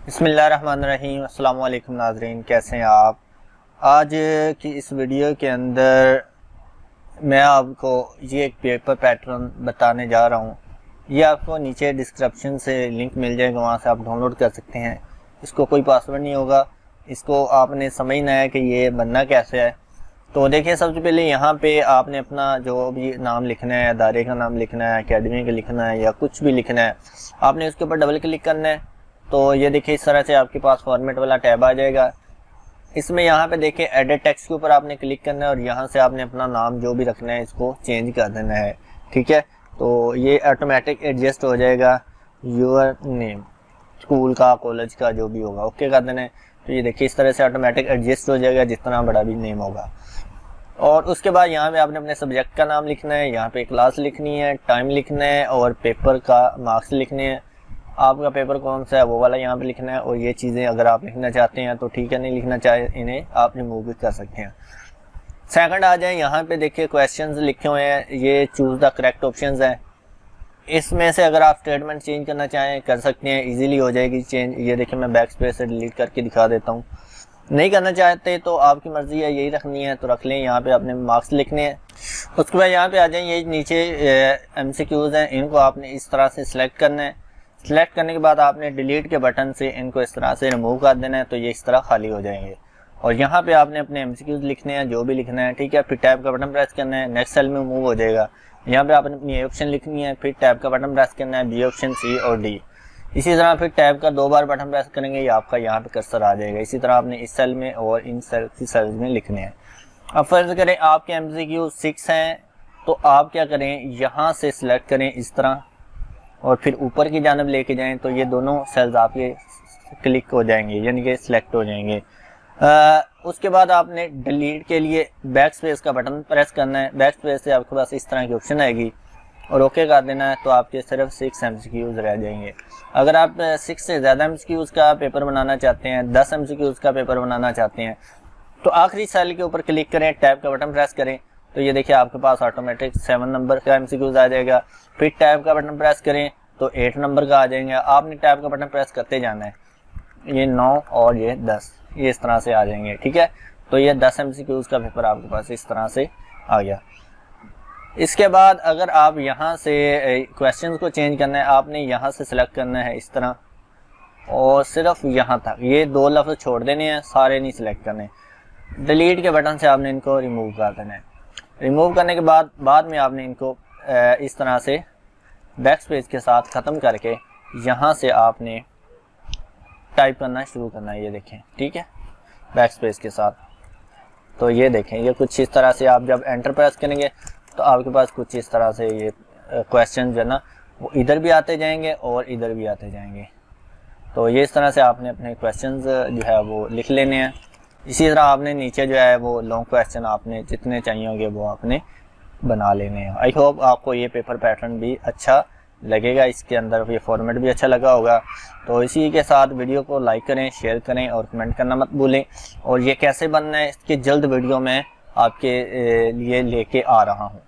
बिस्मिल्लाहिर्रहमानिर्रहीम। अस्सलाम वालेकुम नाज़रीन, कैसे हैं आप। आज की इस वीडियो के अंदर मैं आपको ये एक पेपर पैटर्न बताने जा रहा हूँ। ये आपको नीचे डिस्क्रिप्शन से लिंक मिल जाएगा, वहाँ से आप डाउनलोड कर सकते हैं। इसको कोई पासवर्ड नहीं होगा, इसको आपने समझना है कि ये बनना कैसे है। तो देखिए, सबसे पहले यहाँ पे आपने अपना जो भी नाम लिखना है, अदारे का नाम लिखना है, एकेडमी का लिखना है या कुछ भी लिखना है, आपने उसके ऊपर डबल क्लिक करना है। तो ये देखिए, इस तरह से आपके पास फॉर्मेट वाला टैब आ जाएगा। इसमें यहाँ पे देखिए एडिट टेक्स्ट के ऊपर आपने क्लिक करना है और यहाँ से आपने अपना नाम जो भी रखना है इसको चेंज कर देना है। ठीक है, तो ये ऑटोमेटिक एडजस्ट हो जाएगा। योर नेम, स्कूल का, कॉलेज का, जो भी होगा, ओके कर देना है। तो ये देखिए, इस तरह से ऑटोमेटिक एडजस्ट हो जाएगा जितना बड़ा भी नेम होगा। और उसके बाद यहाँ पे आपने अपने सब्जेक्ट का नाम लिखना है, यहाँ पे क्लास लिखनी है, टाइम लिखना है और पेपर का मार्क्स लिखने हैं। आपका पेपर कौन सा है वो वाला यहाँ पे लिखना है। और ये चीज़ें अगर आप लिखना चाहते हैं तो ठीक है, नहीं लिखना चाहे इन्हें आप रिमूव भी कर सकते हैं। सेकंड आ जाए, यहाँ पे देखिए क्वेश्चंस लिखे हुए हैं, ये चूज़ द करेक्ट ऑप्शंस हैं। इसमें से अगर आप स्टेटमेंट चेंज करना चाहें कर सकते हैं, इजीली हो जाएगी चेंज। ये देखिए, मैं बैक स्पेस से डिलीट करके दिखा देता हूँ। नहीं करना चाहते तो आपकी मर्जी है, यही रखनी है तो रख लें। यहाँ पे आपने मार्क्स लिखने हैं। उसके बाद यहाँ पे आ जाए, ये नीचे MCQs हैं, इनको आपने इस तरह से सिलेक्ट करना है। सिलेक्ट करने के बाद आपने डिलीट के बटन से इनको इस तरह से रिमूव कर देना है, तो ये इस तरह खाली हो जाएंगे। और यहाँ पे आपने अपने MCQs लिखने हैं, जो भी लिखना है। ठीक है, फिर टैब का बटन प्रेस करना है, नेक्स्ट सेल में मूव हो जाएगा। यहाँ पे आपने अपनी A ऑप्शन लिखनी है, फिर टैब का बटन प्रेस करना है, B ऑप्शन, C और D। इसी तरह फिर टैब का 2 बार बटन प्रेस करेंगे, ये आपका यहाँ पे कर्सर आ जाएगा। इसी तरह आपने इस सेल में और इन सेल में लिखने हैं। अब फर्ज करें आपके MCQ 6 हैं, तो आप क्या करें, यहाँ से सिलेक्ट करें इस तरह और फिर ऊपर की जानब लेके जाएं, तो ये दोनों सेल्स आपके क्लिक हो जाएंगे, यानी कि सिलेक्ट हो जाएंगे। उसके बाद आपने डिलीट के लिए बैक स्पेस का बटन प्रेस करना है। बैक स्पेस से आपके पास इस तरह की ऑप्शन आएगी और ओके कर देना है, तो आपके सिर्फ 6 MCQs रह जाएंगे। अगर आप 6 से ज़्यादा MCQs का पेपर बनाना चाहते हैं, 10 MCQs का पेपर बनाना चाहते हैं, तो आखिरी सेल के ऊपर क्लिक करें, टैब का बटन प्रेस करें, तो ये देखिए आपके पास ऑटोमेटिक 7 नंबर का MCQs आ जाएगा। फिर टैब का बटन प्रेस करें तो 8 नंबर का आ जाएंगे। आपने टैब का बटन प्रेस करते जाना है, ये 9 और ये 10, ये इस तरह से आ जाएंगे। ठीक है, तो ये 10 MCQs का पेपर आपके पास इस तरह से आ गया। इसके बाद अगर आप यहाँ से क्वेश्चंस को चेंज करना है, आपने यहाँ से सिलेक्ट करना है इस तरह और सिर्फ यहाँ तक, ये 2 लफ्ज़ छोड़ देने हैं, सारे नहीं सिलेक्ट करने। डिलीट के बटन से आपने इनको रिमूव कर देना है। रिमूव करने के बाद में आपने इनको इस तरह से बैक स्पेस के साथ ख़त्म करके यहाँ से आपने टाइप करना शुरू करना है। ये देखें, ठीक है, बैक स्पेस के साथ। तो ये देखें, ये कुछ इस तरह से आप जब एंटर प्रेस करेंगे तो आपके पास कुछ इस तरह से ये क्वेश्चन जो है ना, वो इधर भी आते जाएंगे और इधर भी आते जाएंगे। तो ये इस तरह से आपने अपने क्वेश्चंस जो है वो लिख लेने हैं। इसी तरह आपने नीचे जो है वो लॉन्ग क्वेश्चन आपने जितने चाहिए होंगे वो आपने बना लेने हैं। आई होप आपको ये पेपर पैटर्न भी अच्छा लगेगा, इसके अंदर ये फॉर्मेट भी अच्छा लगा होगा। तो इसी के साथ वीडियो को लाइक करें, शेयर करें और कमेंट करना मत भूलें। और ये कैसे बनना है इसके जल्द वीडियो में आपके लिए लेके आ रहा हूँ।